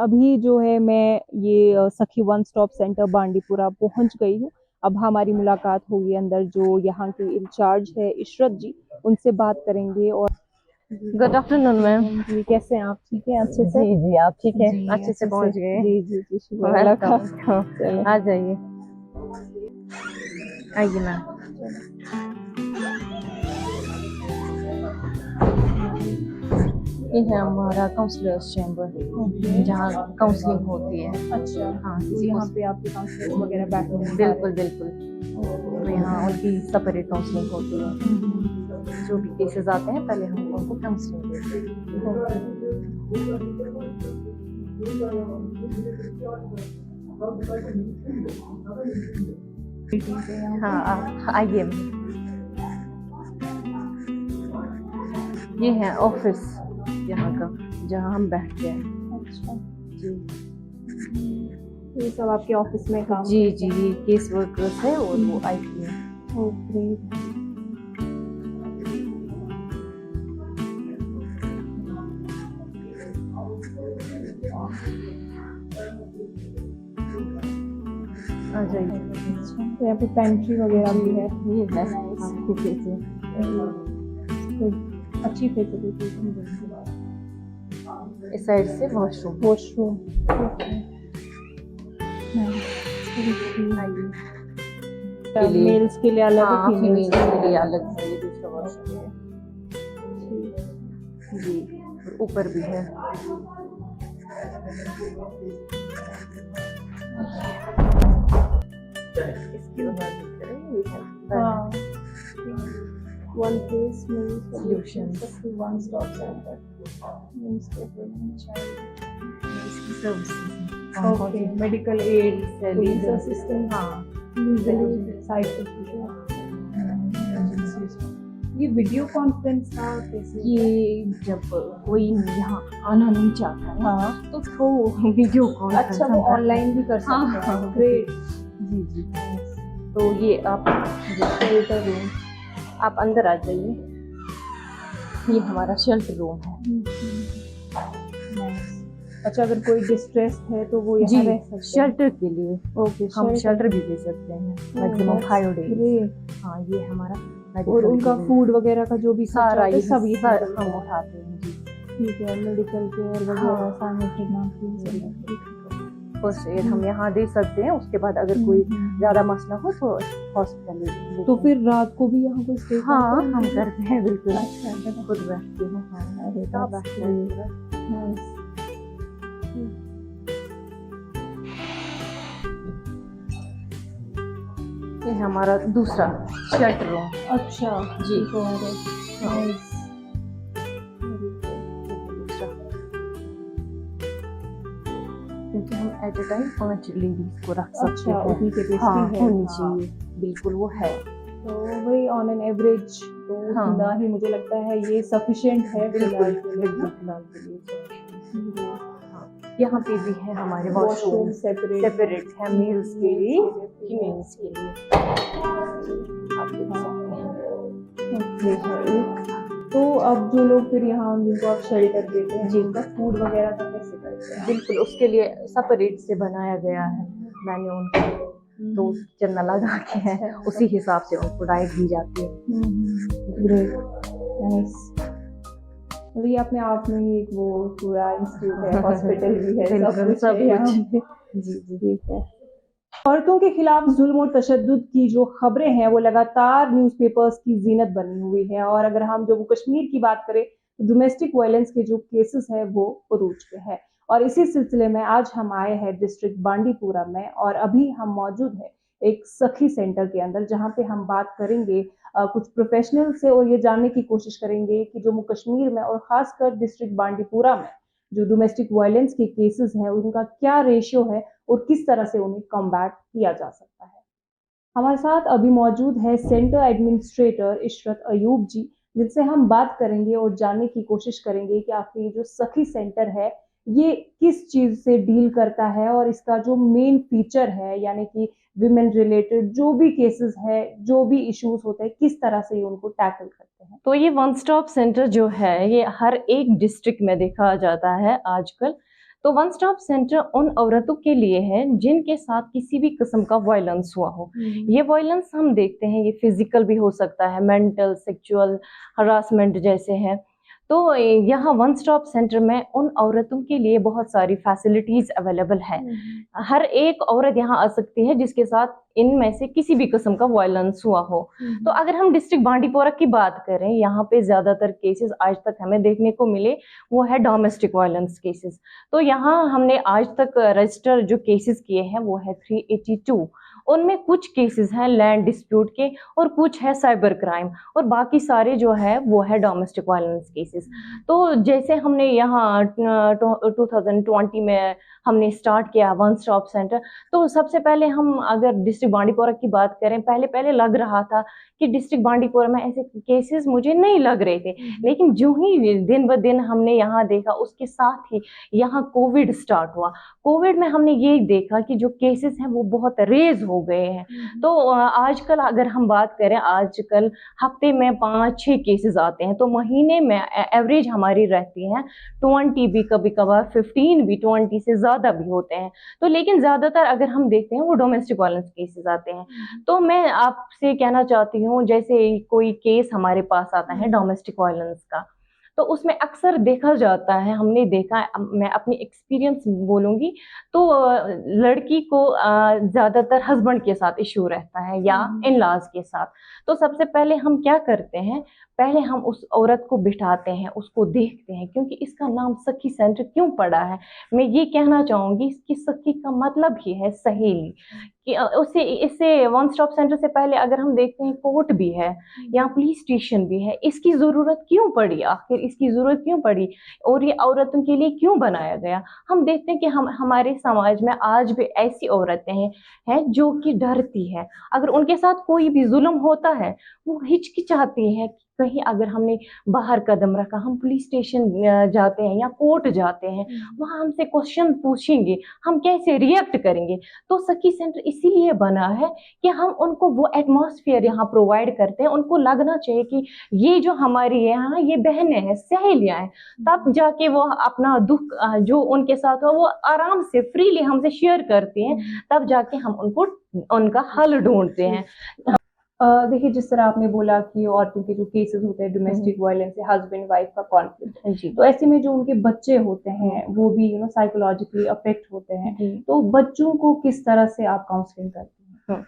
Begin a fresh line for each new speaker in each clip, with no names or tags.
अभी जो है मैं ये सखी वन स्टॉप सेंटर बांडीपुरा पहुंच गई हूँ। अब हमारी मुलाकात होगी अंदर जो यहाँ के इंचार्ज है इशरत जी, उनसे बात करेंगे। और
गुड आफ्टरनून मैम।
जी कैसे हैं आप? ठीक है अच्छे से?
जी जी, आप ठीक है?
जी
अच्छे से पहुंच गए?
जी जी जी, शुक्र अल्लाह का।
वेलकम।
चलो
आ जाइए, आइए मैम। ये है हमारा काउंसलर्स चैम्बर, जहाँ काउंसलिंग होती है।
अच्छा
हाँ,
तो यहाँ पे आपके काउंसलर्स वगैरह बैठते हैं?
बिल्कुल बिल्कुल। तो यहाँ उनकी सेपरेट काउंसलिंग होती है। जो भी केसेस आते हैं पहले हम उनको काउंसलिंग देते हैं। हाँ, आप आइए। ये है ऑफिस यहाँ का, जहाँ हम बैठते हैं।
अच्छा
जी
ये सब आपके ऑफिस में काम
जी
करते
जी,
हैं?
ये केस वर्कर्स है और वो आईटी है।
ओके
आ जाइए।
अच्छा, तो यहाँ पे पेंट्री वगैरह भी है?
ये है आपको कैसे
अच्छी फैसिलिटी है।
इस साइड से वॉशरूम।
वॉशरूम
आइए।
मेल्स के लिए अलग
हाँ,
है,
फीमेल्स
फीमेल्स
के लिए अलग है। ये दूसरा वॉशरूम है जी, और ऊपर भी है। इसके बाद ये है
हाँ one place
Solutions.
One stop centre
इसकी services.
Okay medical aid police
legal
assistant
हाँ,
लीगल साइट। ये वीडियो कॉन्फ्रेंस का कैसे?
ये जब कोई यहाँ आना नहीं चाहता है
हाँ
तो वो वीडियो कॉल।
अच्छा वो ऑनलाइन भी कर सकते हैं।
हाँ।
ग्रेट।
जी जी। तो ये आप शेल्टर रूम, आप अंदर आ जाइए। ये हमारा शेल्टर रूम है।
अच्छा अगर कोई डिस्ट्रेस है तो वो यहाँ रह सकते हैं?
शेल्टर के लिए
ओके
हम शेल्टर भी दे सकते हैं मैक्सिमम 5 डेज। हाँ, ये हमारा
और उनका फूड वगैरह का जो भी
सारा ये
सब ये
हम उठाते हैं जी।
ठीक है, मेडिकल केयर वगैरह सारे ट्रीटमेंट
फर्स्ट एड हम यहाँ दे सकते हैं। उसके बाद अगर कोई ज्यादा मसला हो तो हॉस्पिटल।
तो फिर रात को भी यहाँ कोई स्टे?
हाँ, हम करते हैं बिल्कुल।
अच्छा
खुद बैठते हैं। हाँ,
अरे
सब बैठते हैं।
नाइस।
ये हमारा दूसरा शेल्टर रूम।
अच्छा
जी।
नाइस।
क्योंकि हम एट ए टाइम 5 लेडीज को रख सकते
अच्छा
हैं।
उतनी कैपेसिटी
हाँ,
है?
होनी चाहिए बिल्कुल, वो है।
तो वही ऑन एन एवरेज तो
हाँ।
उतना ही मुझे लगता है ये सफिशिएंट है फिलहाल के लिए।
फिलहाल के लिए। यहाँ पे भी है हमारे
वॉशरूम
वॉशरूम सेपरेट है, मेल्स के लिए, फीमेल्स के लिए। आप देख सकते हैं। ये है एक।
तो अब जो लोग फिर यहाँ जिनको आप शेल्टर देते हैं जी, उनका फूड वगैरह का कैसे करते हैं?
बिल्कुल, उसके लिए सेपरेट से बनाया गया है मेन्यू उनका। तो चन्ना लगा के है, उसी हिसाब से उनको डाइट दी जाती है।
Great, nice. तो ये अपने आप में ही एक वो पूरा इंस्टीट्यूट है, हॉस्पिटल भी है, सब कुछ यहाँ पे।
जी जी।
ठीक है। औरतों के खिलाफ जुल्म और तशद्दुद की जो खबरें हैं वो लगातार न्यूज़पेपर्स की जीनत बनी हुई है। और अगर हम जम्मू कश्मीर की बात करें तो डोमेस्टिक वायलेंस के जो केसेस हैं वो उरूज पे है। और इसी सिलसिले में आज हम आए हैं डिस्ट्रिक्ट बांडीपुरा में, और अभी हम मौजूद हैं एक सखी सेंटर के अंदर, जहां पे हम बात करेंगे कुछ प्रोफेशनल से और ये जानने की कोशिश करेंगे कि जम्मू कश्मीर में और खासकर डिस्ट्रिक्ट बांडीपुरा में जो डोमेस्टिक वायलेंस के केसेस हैं उनका क्या रेशियो है और किस तरह से उन्हें कॉम्बैट किया जा सकता है। हमारे साथ अभी मौजूद है सेंटर एडमिनिस्ट्रेटर इशरत अयूब जी, जिनसे हम बात करेंगे और जानने की कोशिश करेंगे कि आखिर ये जो सखी सेंटर है ये किस चीज से डील करता है और इसका जो मेन फीचर है यानी कि विमेन रिलेटेड जो भी केसेस है, जो भी इश्यूज होते हैं, किस तरह से ये उनको टैकल करते हैं।
तो ये वन स्टॉप सेंटर जो है ये हर एक डिस्ट्रिक्ट में देखा जाता है आजकल। तो वन स्टॉप सेंटर उन औरतों के लिए है जिनके साथ किसी भी किस्म का वायलेंस हुआ हो। ये वायलेंस हम देखते हैं, ये फिजिकल भी हो सकता है, मेंटल, सेक्सुअल हरासमेंट जैसे है। तो यहाँ वन स्टॉप सेंटर में उन औरतों के लिए बहुत सारी फैसिलिटीज अवेलेबल है। हर एक औरत यहाँ आ सकती है जिसके साथ इनमें से किसी भी किस्म का वायलेंस हुआ हो। तो अगर हम डिस्ट्रिक्ट बांडीपोरा की बात करें, यहाँ पे ज्यादातर केसेस आज तक हमें देखने को मिले वो है डोमेस्टिक वायलेंस केसेस। तो यहाँ हमने आज तक रजिस्टर जो केसेस किए हैं वो है 382। उनमें कुछ केसेस हैं लैंड डिस्प्यूट के और कुछ है साइबर क्राइम, और बाकी सारे जो है वो है डोमेस्टिक वायलेंस केसेस। तो जैसे हमने यहाँ 2020 में हमने स्टार्ट किया वन स्टॉप सेंटर, तो सबसे पहले हम अगर डिस्ट्रिक्ट बांडीपोरा की बात करें, पहले लग रहा था कि डिस्ट्रिक्ट बांडीपोरा में ऐसे केसेस मुझे नहीं लग रहे थे, लेकिन जो ही दिन ब दिन हमने यहाँ देखा, उसके साथ ही यहाँ कोविड स्टार्ट हुआ। कोविड में हमने ये देखा कि जो केसेस हैं वो बहुत रेज हो गए हैं। तो आजकल अगर हम बात करें, आजकल हफ्ते में 5-6 केसेस आते हैं, तो महीने में एवरेज हमारी रहती है 20 भी, कभी कभार 15 भी, 20 से ज्यादा भी होते हैं। तो लेकिन ज्यादातर अगर हम देखते हैं वो डोमेस्टिक वायलेंस केसेस आते हैं। तो मैं आपसे कहना चाहती हूँ, जैसे कोई केस हमारे पास आता है डोमेस्टिक वायलेंस का, तो उसमें अक्सर देखा जाता है, हमने देखा, मैं अपनी एक्सपीरियंस बोलूंगी, तो लड़की को ज्यादातर हस्बैंड के साथ इश्यू रहता है या इन लॉज के साथ। तो सबसे पहले हम क्या करते हैं, पहले हम उस औरत को बिठाते हैं, उसको देखते हैं, क्योंकि इसका नाम सखी सेंटर क्यों पड़ा है, मैं ये कहना चाहूंगी, इसकी सखी का मतलब ही है सहेली। कि उसे इससे वन स्टॉप सेंटर से पहले अगर हम देखते हैं कोर्ट भी है या पुलिस स्टेशन भी है, इसकी जरूरत क्यों पड़ी, आखिर इसकी जरूरत क्यों पड़ी और ये औरतों के लिए क्यों बनाया गया। हम देखते हैं कि हमारे समाज में आज भी ऐसी औरतें हैं जो कि डरती है, अगर उनके साथ कोई भी जुल्म होता है वो हिचकिचाती है। कहीं अगर हमने बाहर कदम रखा, हम पुलिस स्टेशन जाते हैं या कोर्ट जाते हैं, वहां हमसे क्वेश्चन पूछेंगे, हम कैसे रिएक्ट करेंगे। तो सखी सेंटर इसीलिए बना है कि हम उनको वो एटमॉस्फेयर यहाँ प्रोवाइड करते हैं, उनको लगना चाहिए कि ये जो हमारी यहाँ ये बहनें हैं, सहेलियां हैं, तब जाके वो अपना दुख जो उनके साथ हो वो आराम से फ्रीली हमसे शेयर करती हैं, तब जाके हम उनको उनका हल ढूंढते हैं।
देखिए, जिस तरह आपने बोला कि औरतों के जो केसेस होते हैं डोमेस्टिक वायलेंस या हस्बैंड वाइफ का कॉन्फ्लिक्ट, तो ऐसे में जो उनके बच्चे होते हैं वो भी साइकोलॉजिकली अफेक्ट होते हैं, तो बच्चों को किस तरह से आप काउंसलिंग करते हैं?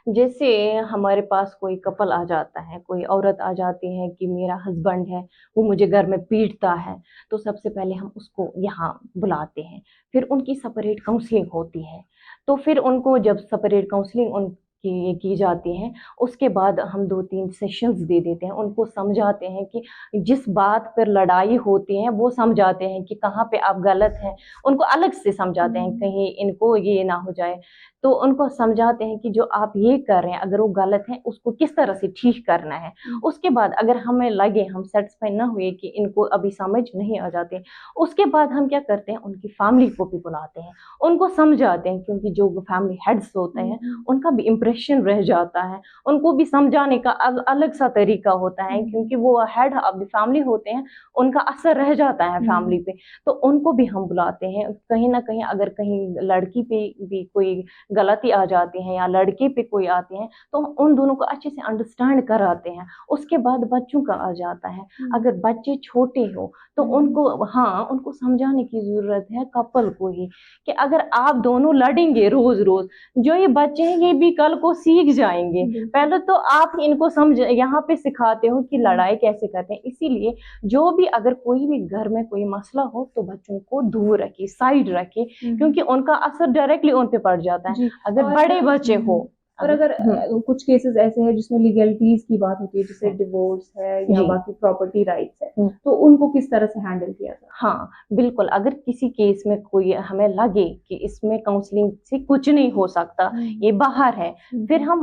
जैसे हमारे पास कोई कपल आ जाता है, कोई औरत आ जाती है कि मेरा हस्बैंड है वो मुझे घर में पीटता है, तो सबसे पहले हम उसको यहाँ बुलाते हैं, फिर उनकी सेपरेट काउंसलिंग होती है। तो फिर उनको जब सेपरेट काउंसलिंग की जाती है, उसके बाद हम 2-3 सेशंस दे देते हैं, उनको समझाते हैं कि जिस बात पर लड़ाई होती है वो समझाते हैं कि कहाँ पे आप गलत हैं, उनको अलग से समझाते हैं कहीं इनको ये ना हो जाए। तो उनको समझाते हैं कि जो आप ये कर रहे हैं अगर वो गलत है उसको किस तरह से ठीक करना है। उसके बाद अगर हमें लगे हम सेटिस्फाई ना हुए कि इनको अभी समझ नहीं आ जाते, उसके बाद हम क्या करते हैं, उनकी फैमिली को भी बुलाते हैं, उनको समझाते हैं, क्योंकि जो फैमिली हेड्स होते हैं उनका भी इम्प्रेशन रह जाता है, उनको भी समझाने का अलग सा तरीका होता है, क्योंकि वो हेड ऑफ द फैमिली होते हैं, उनका असर रह जाता है फैमिली पे। तो उनको भी हम बुलाते हैं, कहीं ना कहीं अगर कहीं लड़की पे भी कोई गलती आ जाती है या लड़के पे कोई आते हैं तो उन दोनों को अच्छे से अंडरस्टैंड कराते हैं। उसके बाद बच्चों का आ जाता है, अगर बच्चे छोटे हो तो उनको समझाने की जरूरत है कपल को ही, कि अगर आप दोनों लड़ेंगे रोज रोज, जो ये बच्चे हैं ये भी कल को सीख जाएंगे। पहले तो आप इनको समझ यहाँ पे सिखाते हो कि लड़ाई कैसे करते हैं। इसीलिए जो भी अगर कोई भी घर में कोई मसला हो तो बच्चों को दूर रखे, साइड रखे, क्योंकि उनका असर डायरेक्टली उन पे पड़ जाता है अगर बड़े बच्चे हो।
और अगर कुछ केसेस ऐसे हैं जिसमें लीगलिटीज की बात होती है, जैसे डिवोर्स है या बाकी प्रॉपर्टी राइट्स है, तो उनको किस तरह से हैंडल किया जाए?
हाँ बिल्कुल, अगर किसी केस में कोई हमें लगे कि इसमें काउंसलिंग से कुछ नहीं हो सकता, ये बाहर है, फिर हम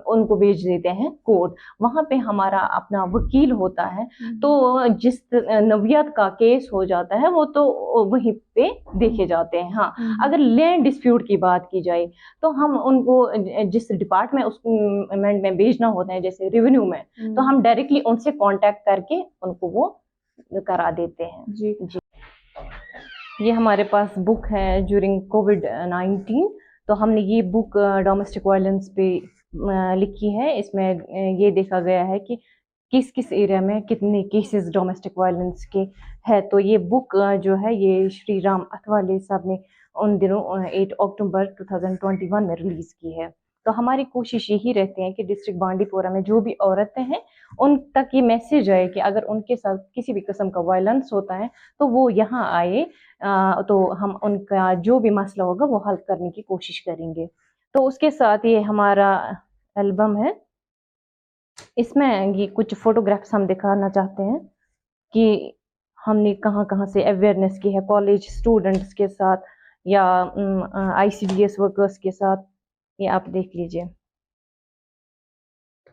उनको भेज देते हैं कोर्ट। वहां पे हमारा अपना वकील होता है, तो जिस नवियत का केस हो जाता है वो तो वहीं पे देखे जाते हैं। हाँ, अगर लैंड डिस्प्यूट की बात की जाए तो हम उनको जिस डिपार्टमेंट में भेजना होता है, जैसे रेवेन्यू में, तो हम डायरेक्टली उनसे कांटेक्ट करके उनको वो करा देते हैं।
जी।
ये हमारे पास बुक है ज्यूरिंग कोविड-19। तो हमने ये बुक डोमेस्टिक वायलेंस पे लिखी है। इसमें ये देखा गया है कि किस किस एरिया में कितने केसेस डोमेस्टिक वायलेंस के है। तो ये बुक जो है ये श्री राम अथवाले साहब ने उन दिनों 8 अक्टूबर 2021 में रिलीज की है। तो हमारी कोशिश यही रहती है कि डिस्ट्रिक्ट बांडीपोरा में जो भी औरतें हैं उन तक ये मैसेज आए कि अगर उनके साथ किसी भी किस्म का वायलेंस होता है तो वो यहाँ आए। तो हम उनका जो भी मसला होगा वो हल करने की कोशिश करेंगे। तो उसके साथ ये हमारा एल्बम है। इसमें ये कुछ फोटोग्राफ्स हम दिखाना चाहते हैं कि हमने कहाँ कहाँ से अवेयरनेस की है कॉलेज स्टूडेंट्स के साथ या ICDS वर्कर्स के साथ। ये आप देख लीजिए।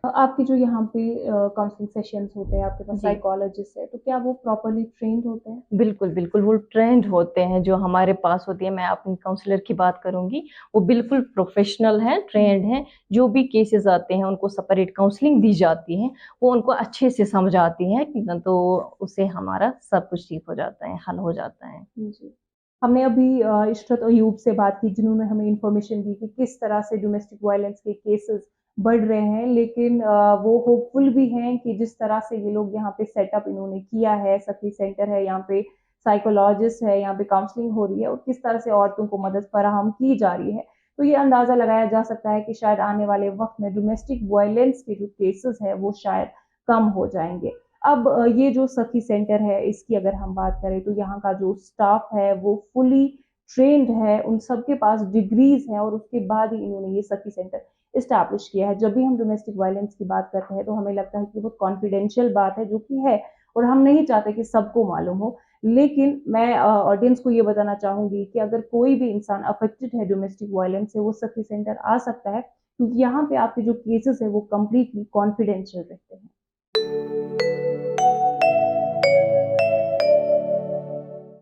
आपके जो यहाँ पे काउंसलिंग सेशंस होते हैं, आपके पास
जी।
साइकोलॉजिस्ट है, तो क्या वो प्रॉपर्ली ट्रेंड होते हैं?
बिल्कुल, बिल्कुल, वो ट्रेंड होते हैं जो हमारे पास होती है। मैं अपनी काउंसलर की बात करूँगी, वो बिल्कुल प्रोफ़ेशनल हैं, ट्रेंड हैं। जो भी केसेज़ आते हैं, उनको सेपरेट काउंसलिंग दी जाती है, वो उनको अच्छे से समझाती हैं कि तो उससे हमारा सब कुछ ठीक हो जाता है, हल हो जाता है।
जी। हमने अभी इशरत अयूब से बात की, जिन्होंने हमें इन्फॉर्मेशन दी कि किस तरह से डोमेस्टिक वायलेंस के केसेस बढ़ रहे हैं, लेकिन वो होपफुल भी हैं कि जिस तरह से ये लोग यहाँ पे सेटअप इन्होंने किया है, सखी सेंटर है, यहाँ पे साइकोलॉजिस्ट है, यहाँ पे काउंसलिंग हो रही है और किस तरह से औरतों को मदद फराहम की जा रही है, तो ये अंदाज़ा लगाया जा सकता है कि शायद आने वाले वक्त में डोमेस्टिक वायलेंस के जो केसेस हैं, वो शायद कम हो जाएंगे। अब ये जो सखी सेंटर है, इसकी अगर हम बात करें तो यहाँ का जो स्टाफ है वो फुली ट्रेन्ड है, उन सबके पास डिग्रीज हैं और उसके बाद ही इन्होंने ये सखी सेंटर इस्टेब्लिश किया है। जब भी हम डोमेस्टिक वायलेंस की बात करते हैं तो हमें लगता है कि बहुत कॉन्फिडेंशियल बात है, जो कि है, और हम नहीं चाहते कि सबको मालूम हो। लेकिन मैं ऑडियंस को ये बताना चाहूंगी कि अगर कोई भी इंसान अफेक्टेड है डोमेस्टिक वायलेंस से, वो सखी सेंटर आ सकता है, क्योंकि यहाँ पे आपके जो केसेस है वो कम्प्लीटली कॉन्फिडेंशियल रहते हैं।